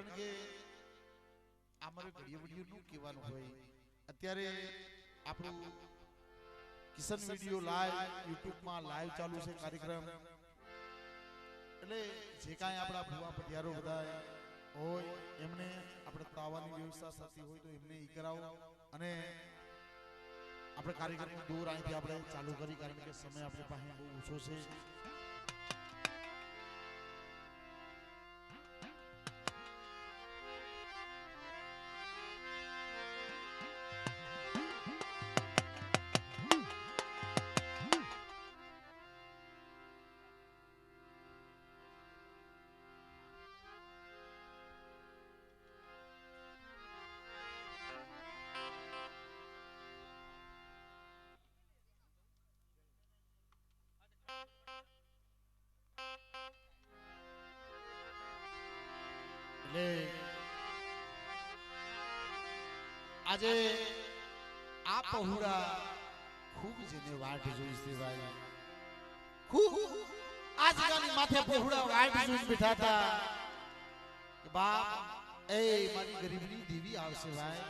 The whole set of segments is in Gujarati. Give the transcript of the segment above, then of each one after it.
કારણ કે અમારે ઘડીએ વિડીયો નું કહેવાનું હોય અત્યારે આપણું કિશન વિડીયો લાઈવ યુટ્યુબ માં લાઈવ ચાલુ છે કાર્યક્રમ એટલે જે કાંઈ આપણા ભુવા પટિયારો બધા હોય એમને આપણે તાવાની વ્યવસ્થા થતી હોય તો એમને ઈ કરાવો અને આપણે કાર્યક્રમ દૂર અહીંથી આપણે ચાલુ કરી કારણ કે સમય આપણે પાસે બહુ ઓછો છે એટલે આજે આ પહોળા ખૂબ જેને વાટ જોઈ છે ભાઈ ખૂબ આજકાલની માથે પહોળા વાટ જોઈ બેઠા હતા કે બાપ એ મારી ગરીબની દેવી આવશે ભાઈ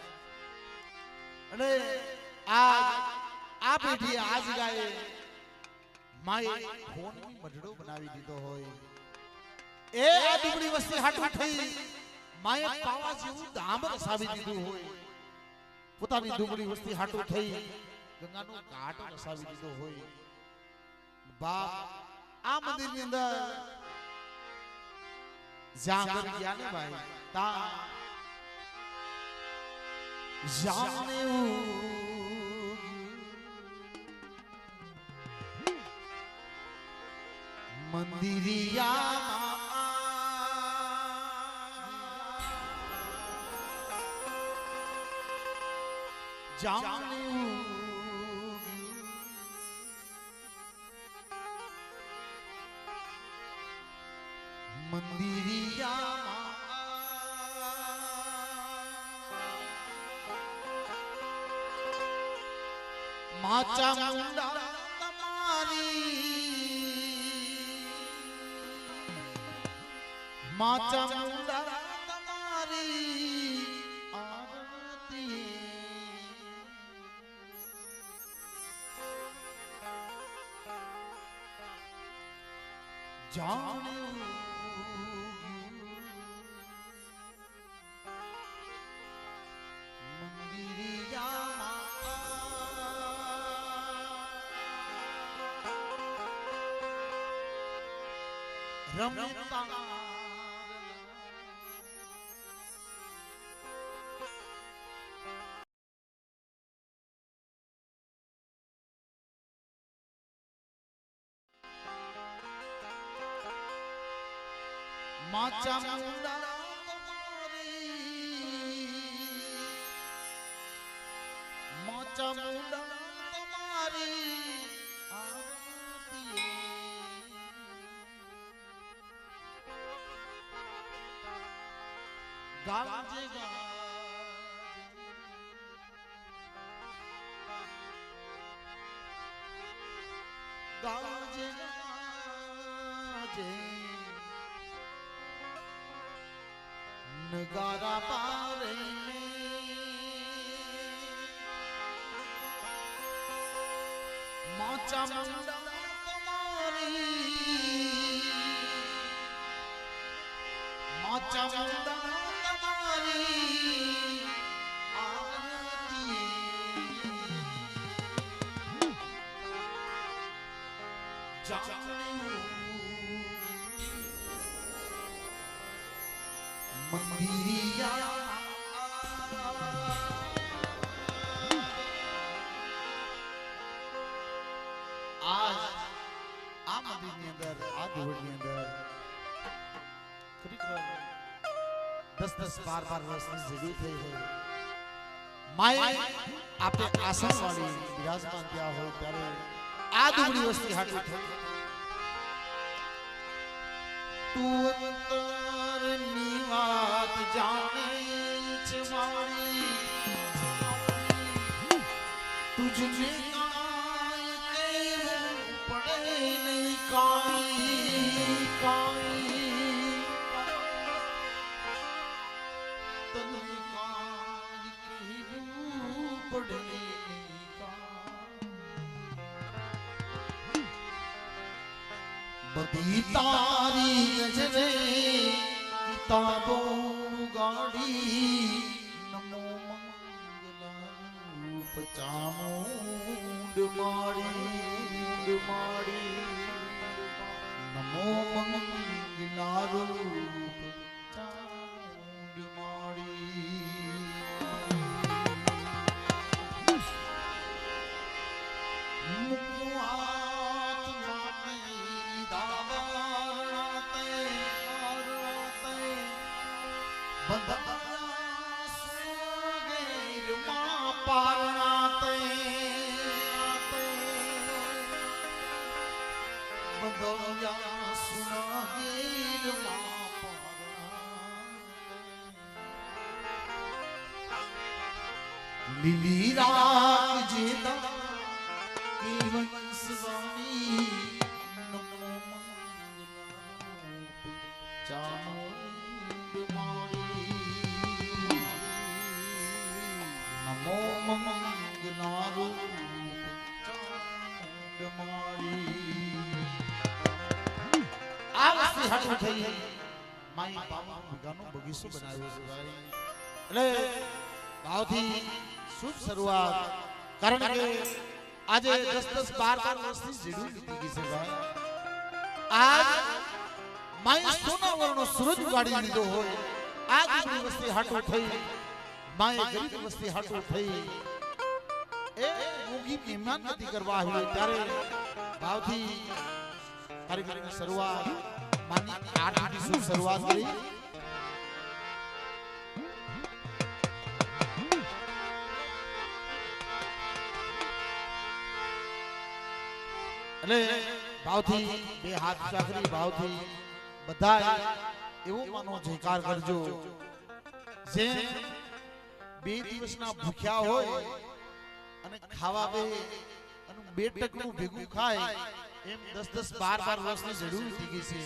અને આ પેઢી આજ ગાય માય ફોનની મઢડો બનાવી દીધો હોય એ આ દુબળી વસ્તી હાટું થઈ માએ પાવા જેવું ધામ રસાવી દીધું હોય પોતાની દુબળી વસ્તી હાટું થઈ ગંગાનો ઘાટ રસાવી દીધો હોય બાપ આ મંદિરની અંદર જાગર ગયા ને ભાઈ તા જાને મંદિરિયા જાને મંદિરિયા માચા મુંડા તમારી માચા મુંડા તમારી આરતી જાણે રમતા માચા મુંડા માચા મુંડા તમારી આરતી ગાજે ગાજે ગાજે નગારા પારે માચા મુંડા તમારી માચા મુંડા તમારી આરતી જાણે મંદિરિયા આજ આ મંદિરની અંદર આ દેવળની અંદર ખરેખર 10-10 12 વર્ષની જડી થઈ હોય માય આપણે આસન વાળી બિરાજમાન ત્યાં હોય ત્યારે આ દુબળી વસ્તી હાટું થઈ તું અંતરની વાત જાણે છે મારી તુજને કાંઈ કહેવું પડે નહીં કાંઈ કાંઈ બધી તારી નજરે કિતાબો ગાડી નમો મંગલારૂપ ચામુંડ માડી નમો મંગલારૂપ ચામુંડ માડી લીલી રાગ જેતા સ્વામી નમો ચામુંડ માડી નમો મંગલારૂપ ચામુંડ માડી આ વસ્તુ હાટું થઈ માઈ બાબા ભગાનો બગીચો બનાવ્યો છે ભાઈ એટલે ભાવથી શુભ શરૂઆત કારણ કે આજે 10-10 12 વર્ષની જીડું વીતી ગઈ છે ભાઈ આજ માય સોના વર્ણનો સૂરજ ઉગાડી લીધો હોય આ ગરીબ વસ્તી હાટું થઈ માય ગરીબ વસ્તી હાટું થઈ એ મોગી મહેમાન નથી કરવા આવ્યો ત્યારે ભાવથી કાર્યક્રમની શરૂઆત માની આરતીથી શુભ શરૂઆત કરી એટલે ભાવથી બે હાથ ઊંચા કરી ભાવથી બધા એવો માનો જયકાર કરજો જે બે દિવસના ભૂખ્યા હોય અને ખાવા બે અને બે ટકનું ભેગું ખાય એમ 10-10 12 વર્ષની જરૂર થઈ છે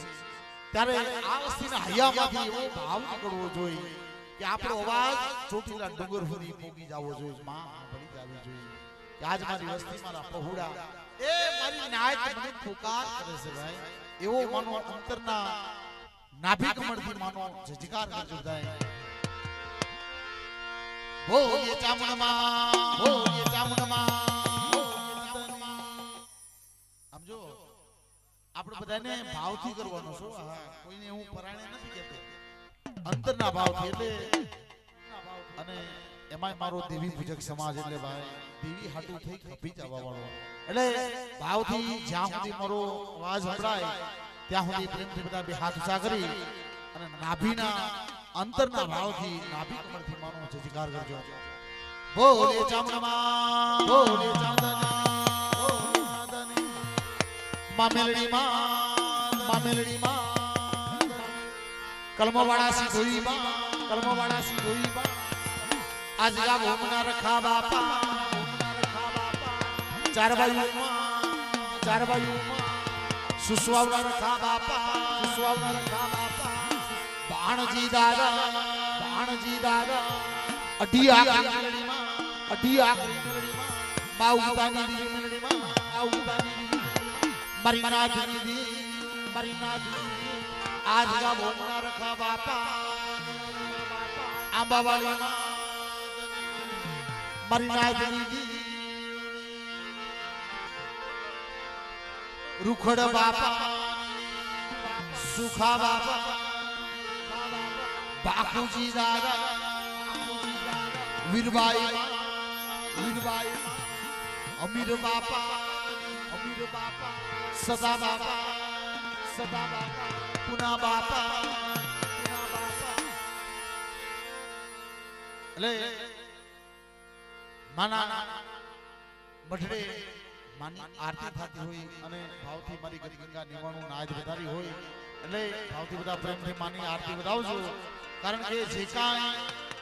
ત્યારે આ વસ્તીના હૈયામાંથી એવો ભાવ નીકળવો જોઈએ કે આપણો અવાજ ચોટીલા ડુંગર સુધી પહોંચી જવો જોઈએ માં ભળી જવી જોઈએ કે આજ મારી વસ્તી મારા પહોળા એ મારી નાયક મને પુકાર કરે છે ભાઈ એવો માનો અંતરના નાભી કમળથી માનો જજકાર કરજો જાય બોલીએ ચામુંડમાં સમજો આપણે બધાને ભાવથી કરવાનો છો કોઈને હું પરાણે નથી કહેતો અંતરના ભાવથી એટલે અને એમાં મારો દેવી પૂજક સમાજ એટલે ભાઈ દેવી હાટું થઈ ખપી જવા વાળો એટલે ભાવથી જ્યાં સુધી મારો અવાજ સંભળાય ત્યાં સુધી પ્રેમથી બધા બે હાથ ઊંચા કરી અને નાભીના અંતરના ભાવથી નાભી કમળથી માનો જયકાર કરજો બોલે ચામુંડમાં બોલે ચામુંડની મામેલડી માં કલમવાળા સી ધોઈ બા આજ गा भोमना रखा बापा चार बायू सुसवावना रखा बापा बाणजी दादा अडिया बाउदानी दी मरीना दी आज गा भोमना रखा बापा आंबावाली मरीना दी रुखड़ बापा सुखा बापा बापूजी दादा वीरबाई अमीर बापा सदा बापा पुना बापा ले माना मठड़े मानी आरती थती होई अने भावथी मारी गंगा निवाणु नाज વધારી હોય એટલે ભાવથી બધા પ્રેમથી માની આરતી વધાવજો કારણ કે જે કાંઈ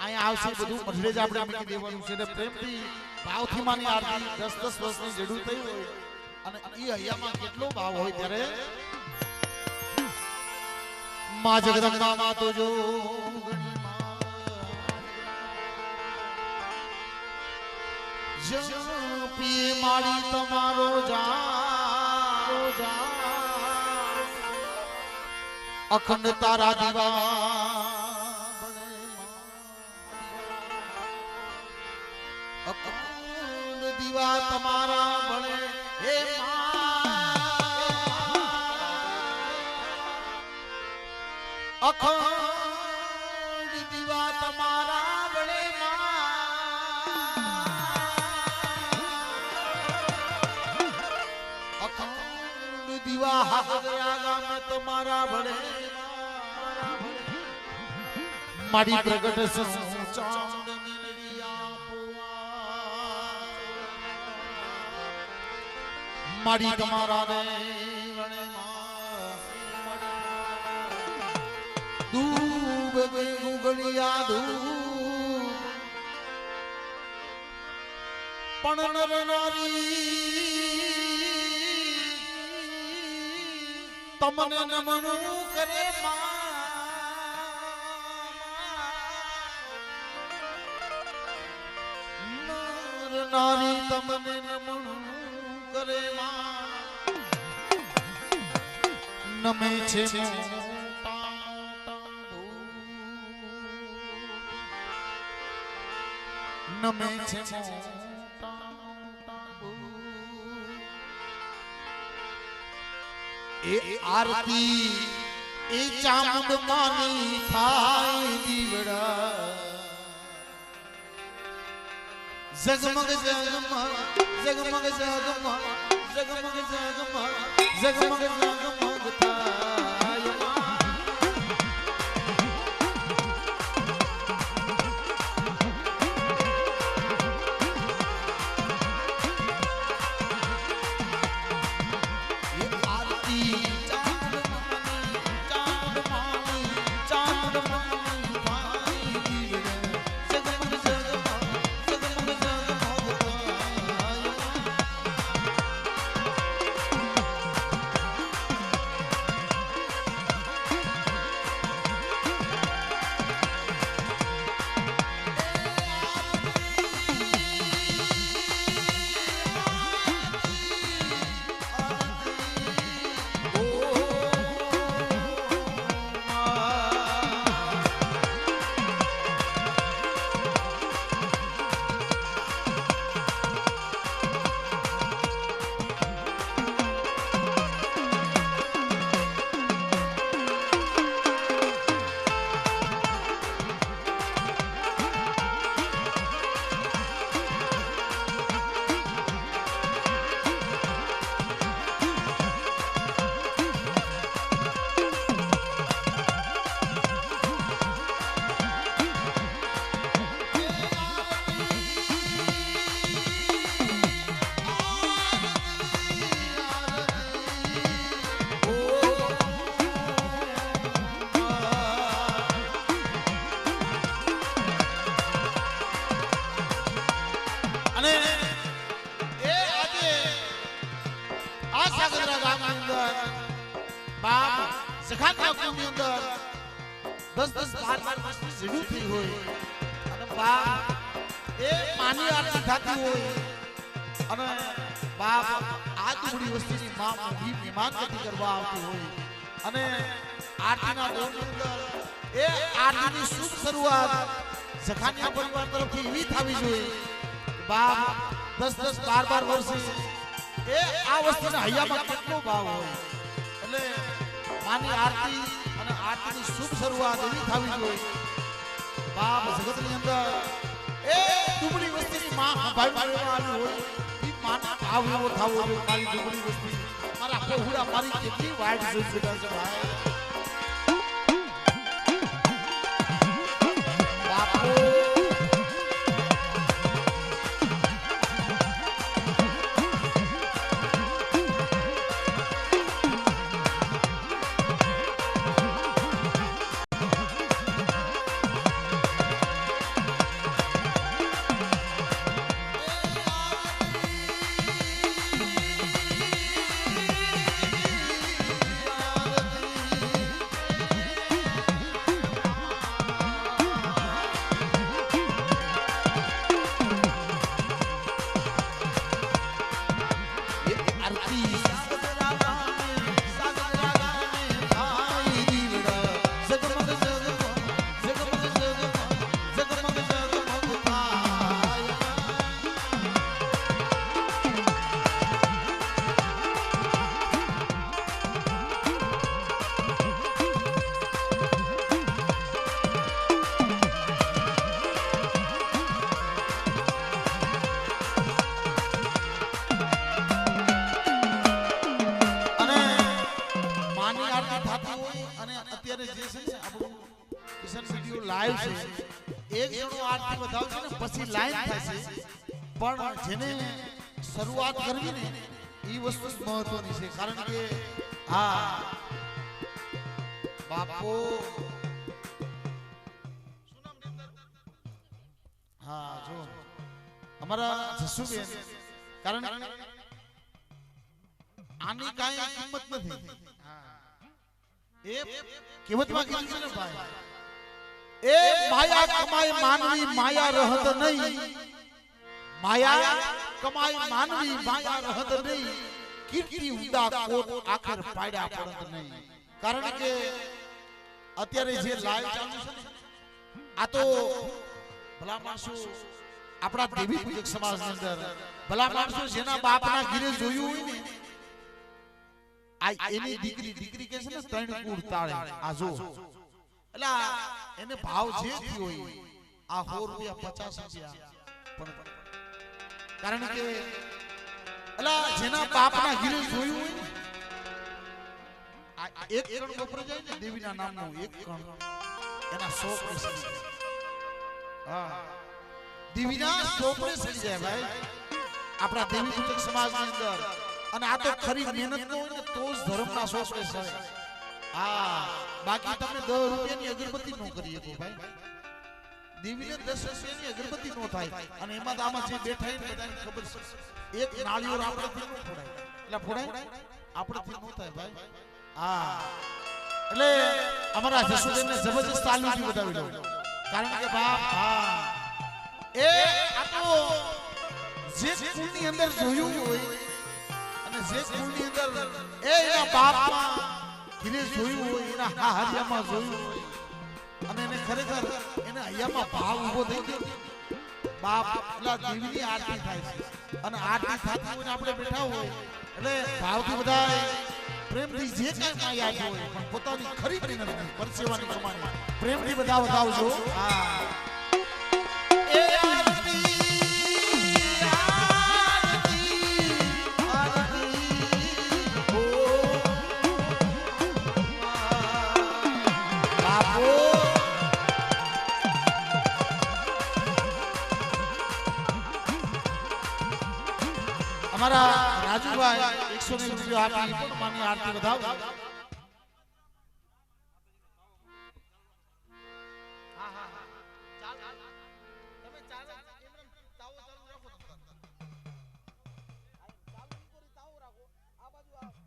અહીંયા આવશે બધું મઠડે જ આપણે મૂકી દેવાનું છે એટલે પ્રેમથી ભાવથી માની આરતી 10-10 વર્ષની જરૂર થઈ હોય અને ઈ હૈયામાં કેટલો ભાવ હોય ત્યારે માં જગદંબા માં તો જો પીએ મારી તમારો જા અખંડ તારા દીવા અખંડ દીવા તમારા બળે હે અખંડ દીવા તમારા બળે અખંડ દીવા હાજરા ગામે તમારા બળે મારી પ્રગટ ચાંદ મારી તમારા રે દૂબ ગુગળિયા દૂબ પણ નર નારી તમને નમણું કરે નર નારી તમને નમણું કરે નમે છે નમે છે એ આરતી એ ચામુંડ માની થાય દીવડા જગમગ જગમગ જગમગ જગમગ જગમગ જગમગ જગમગ જગમગ થાય એ આરતી ચાંદ માની ચાંદ માની થાય દીવડા જગમગ અને એ આજે આ સાગરા ગામની અંદર બાપ સખાના ગામની અંદર 10 12 સીડું થઈ હોય અને બાપ એ માની આરતી થતી હોય અને બાપ આ દુબળી વસ્તીની માં મોઢી મહેમાન ગતિ કરવા આવતી હોય અને આરતીના દોરની અંદર એ આરતીની શુભ શરૂઆત સખાના પરિવાર તરફથી એવી થવી જોઈએ બાપ 10 12 વર્ષે એ આ વસ્તુને હૈયામાં કેટલો ભાવ હોય એટલે માની આરતી અને આરતીની શુભ શરૂઆત એવી થવી જોઈએ બાપ જગતની અંદર એ દુબળી વસ્તીની માં ભાઈ આવી હોય એ માના ભાવ એવો થવો જોઈએ મારી દુબળી વસ્તી મારા પહોળા મારી કેટલી વાઈટ જોઈ બેઠા છે ભાઈ બાપો મિશન વિડિયો લાઈવ છે એક જણો આરતી વધાવશે ને પછી લાઈન થશે પણ જેને શરૂઆત કરવી ને એ વસ્તુ મહત્વની છે કારણ કે હા બાપો હા જો અમારા જસુબેન કારણ આની કાંઈ કિંમત નથી એ કિંમતમાં કીધું છે ને ભાઈ એ માયા કમાય માનવી માયા રહત નહીં માયા કમાય માનવી માયા રહત નહીં કીર્તિ ઉડા કોટ આખર પાડ્યા પડત નહીં કારણ કે અત્યારે જે લાઈવ ચાલુ છે આ તો ભલા માણસો આપણા દેવી પૂજક સમાજની અંદર ભલા માણસો જેના બાપના ઘરે જોયું હોય ને આ એની દીકરી કે છે ને ત્રણ કુળ તાળે આ જો એટલે એને ભાવ જે થયો હોય આ 100 રૂપિયા 50 રૂપિયા પણ કારણ કે એટલે જેના બાપના ઘરે જોયું હોય ને આ એક કણ વપરાય જાય ને દેવીના નામનું એક કણ એના 100 પૈસા હા દેવીના 100 પૈસા સડી જાય ભાઈ આપણા દેવી પૂજક સમાજની અંદર અને આ તો ખરી મહેનત નો હોય ને તો જ ધર્મના 100 પૈસા છે હા બાકી તમે 10 રૂપિયાની અગરબત્તી નો કરી શકો ભાઈ દેવીને 10 રૂપિયાની અગરબત્તી નો થાય અને એમાં તો આમાં જે બેઠા ને બધાને ખબર છે એક નાળિયેર આપણેથી નો ફોડાય એટલે ફોડાય આપણેથી નો થાય ભાઈ હા એટલે અમારા જસુબેનને જબરજસ્ત તાલીમ બતાવી દઉં કારણ કે બાપ હા એ આ તો જે કુળની અંદર જોયું હોય અને જે કુળની અંદર એના બાપમાં ઘરે જોયું હોય એના હાહરિયામાં જોયું હોય અને એને ખરેખર એને હૈયામાં ભાવ ઊભો થઈ ગયો બાપ એટલા દેવીની આરતી થાય છે અને આરતી થતી હોય આપણે બેઠા હોય એટલે ભાવથી બધા પ્રેમથી જે કાંઈ માયા હોય પણ પોતાની ખરી મહેનત પરસેવાની કમાણી પ્રેમથી બધા વધાવજો હા એ અમારા રાજુભાઈ 100 રૂપિયા આપી પણ માની આરતી વધાવ હા હા ચાલ તમે ચાલ એમરમ તાવો ચાલુ રાખો ચાલુ કરી તાવો રાખો આ બાજુ આવો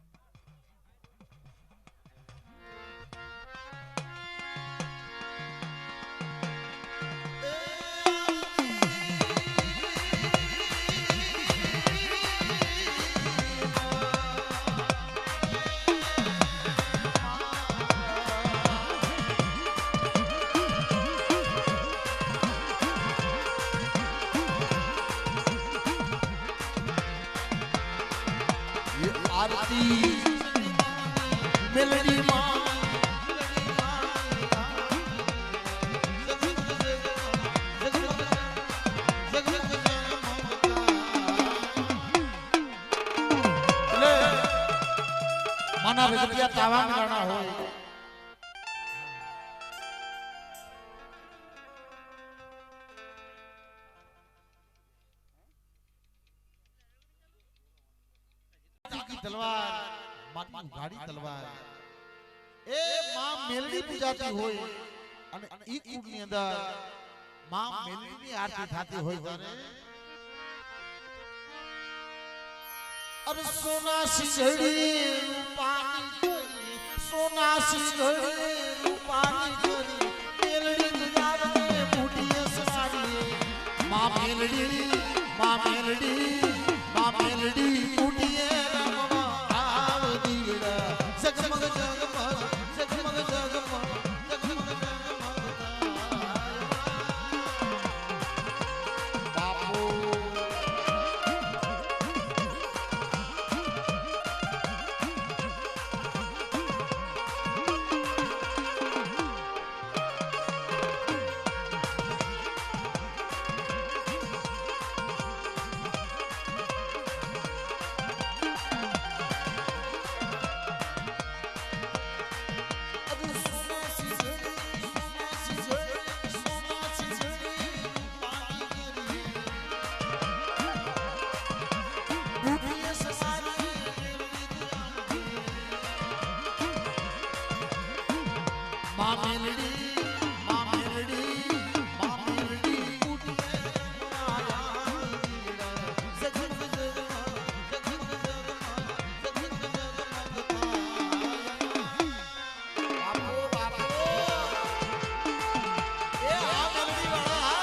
आरती मेलडी मां माना रगतिया तावान गाना હોય तलवार माटी उघाड़ी तलवार ए मां मेलडी पूजाती होय અને ઈ કુળની અંદર માं મેલડીની આરતી થાતી હોય ત્યારે અરે સોના સિંઘડી રૂપાની કરી સોના સિંઘડી રૂપાની કરી મેલડી પૂજાને બુઢીએ સવારી માं મેલડી બુઢીએ માં મેલડી માં મેલડી માં મેલડી ઉઠે માયા સજન બાપો બાપો એ આ મેલડી વાળા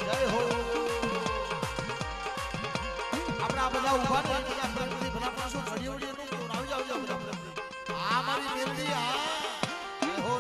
જય હો આપણા બધા ઉભા રહે બધા પ્રગતિ ભલા પાછો ઘડી ઉડી નું આવી જાવ જાવ બધા આ મારી મેલડી આ જય હો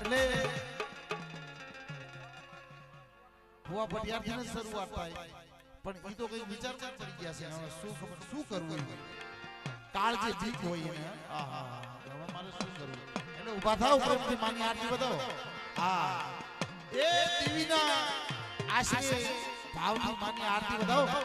એટલે ભુવા ભટિયારથી જ શરૂઆત થાય પણ ઈ તો કઈ વિચાર જ પડી ગયા છે હવે શું ખબર શું કરવું કાળ જે જીત હોય એને આહા હવે મારે શું કરવું એટલે ઊભા થાવ પ્રેમથી માની આરતી બતાવો હા એ દેવીના આશરે ભાવથી માની આરતી બતાવો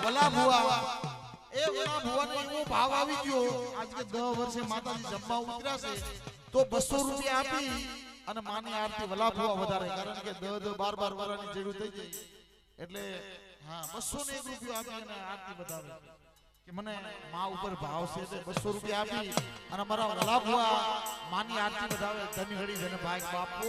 વલા ભુવા એ વલા ભુવાને એવો ભાવ આવી ગયો આજ કે 10 વર્ષે માતાજી જમવા ઉતર્યા છે તો 200 રૂપિયા આપી અને માની આરતી વલા ભુવા વધારે કારણ કે 10 12 વર્ષની જેવું થઈ જાય એટલે હા 201 રૂપિયા આપી અને આરતી વધારે કે મને માં ઉપર ભાવ છે એટલે 200 રૂપિયા આપી અને અમારા વલા ભુવા માની આરતી વધારે ધની હળી ધન ભાગ બાપો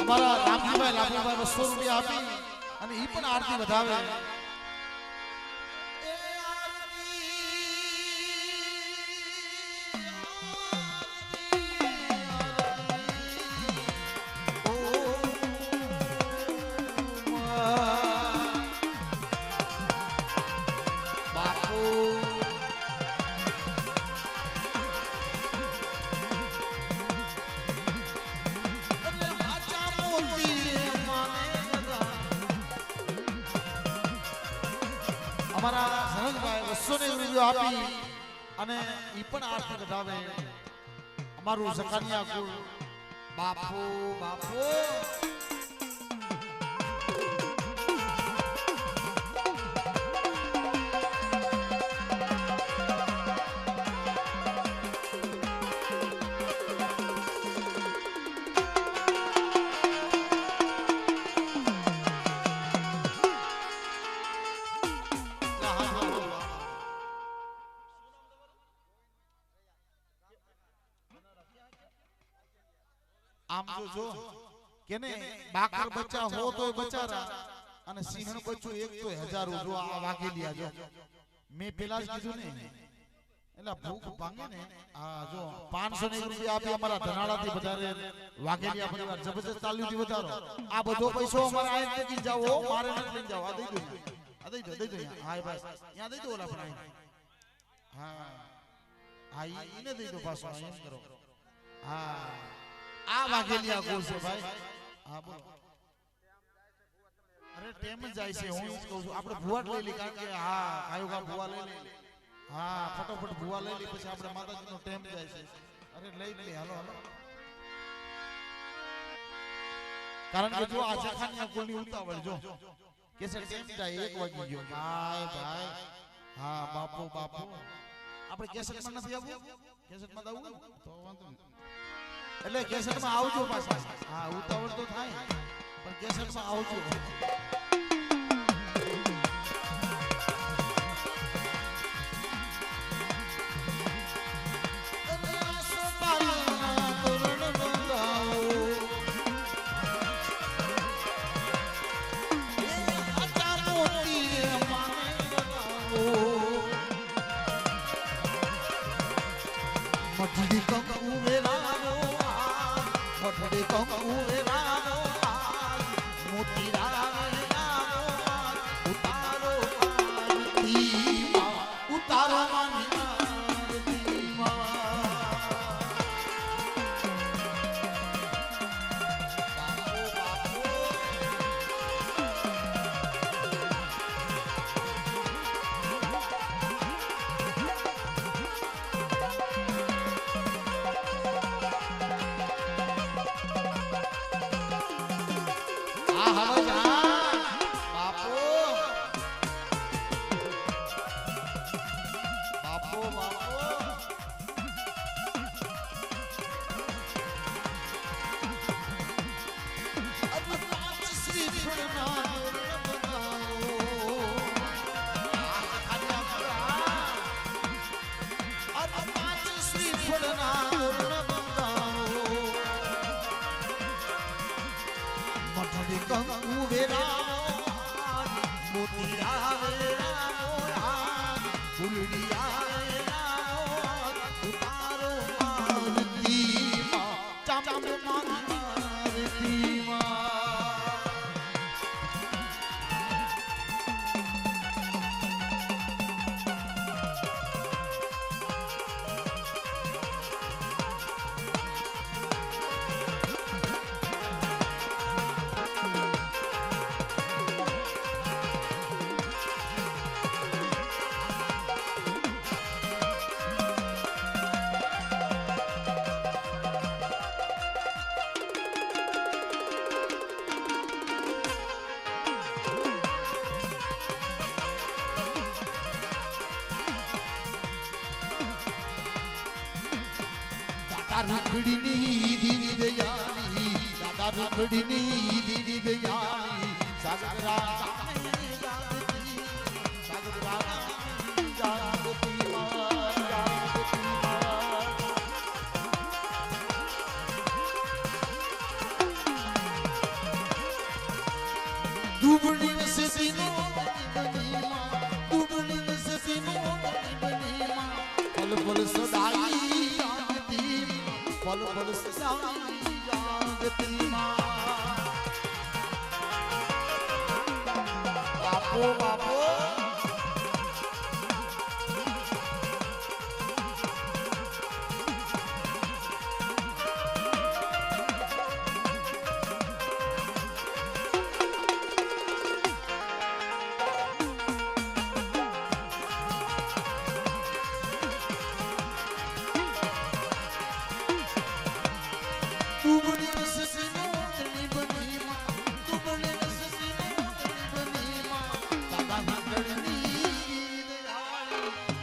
અમારા રામજીભાઈ લાભુભાઈ 200 રૂપિયા આપી અને ઈ પણ આરતી વધાવે અમારા સરંગભાઈ 200 રૂપિયા આપી અને ઈ પણ આરતી વધાવે અમારું સખાનિયા કુળ બાપો બાપો આમ જો કેને બાકર બચ્ચા હો તોય બચારા અને સિંહણ બચ્ચું એક તો હજારો જો આ વાઘેલિયા જો મે પેલા જ કીધું ને એટલે ભૂખ ભાંગે ને આ જો 501 રૂપિયા આપી અમારા ધનાળાથી વધારે વાઘેલિયા પરિવાર જબરજસ્ત તાલીમથી વધારો આ બધો પૈસો અમારે આ નથી જાવ મારે નથી લઈ જાવ આ દઈ દો હા બસ અહીંયા દઈ દો ઓલા પણ હા હા ઈને દઈ દો પાછો એમ કરો હા આ વાઘેલિયા ગોળ છે ભાઈ હા બોલો અરે ટેમ જ જાય છે હું જ કહું છું આપણે ભુવા લઈ લે કારણ કે હા કાયો ભુવા લઈ લે હા ફટોફટ ભુવા લઈ લે પછી આપણે માતાજીનો ટેમ જાય છે અરે લઈ લે હાલો હાલો કારણ કે જો આ જખાનિયા કોની ઉતાવળ જો કેસર ટેમ જાય 1 વાગી ગયો ભાઈ હા બાપુ આપણે કેસરમાં નથી આવવું કેસરમાં આવવું તો વાંધો નહીં એટલે કેસરમાં આવજો પાછા હા ઉતાવળ તો થાય પણ કેસરમાં આવજો મઠડી કંકુ વેરાનો મઠડી કંકુ વેરાનો મોતી રાનો ઉતારો ઉતારો કંકુ વેરાનો મોતી રાનો ફૂલડિયા ઉતારો મારતીમાં ચામ મારતીમાં રૂખડીની દીદી દયાળી દાદા રૂખડીની દીદી દયાળી સાગરા દુબળી વસતીનો દુબળી વસતીનો પલ પલ સદાઈ પલ પલ સદાઈ જાગતીમાં બાપો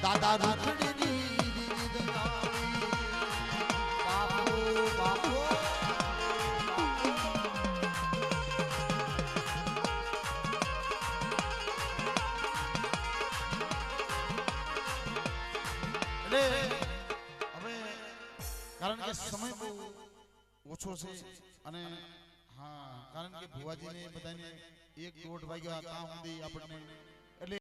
દાદા રૂખડીની દીદી દયાળી બાપો એટલે હવે કારણ કે સમય બહુ ઓછો છે અને હા કારણ કે ભુવાજીને બધાને 1-1.5 વાગ્યા કામ સુધી આપણને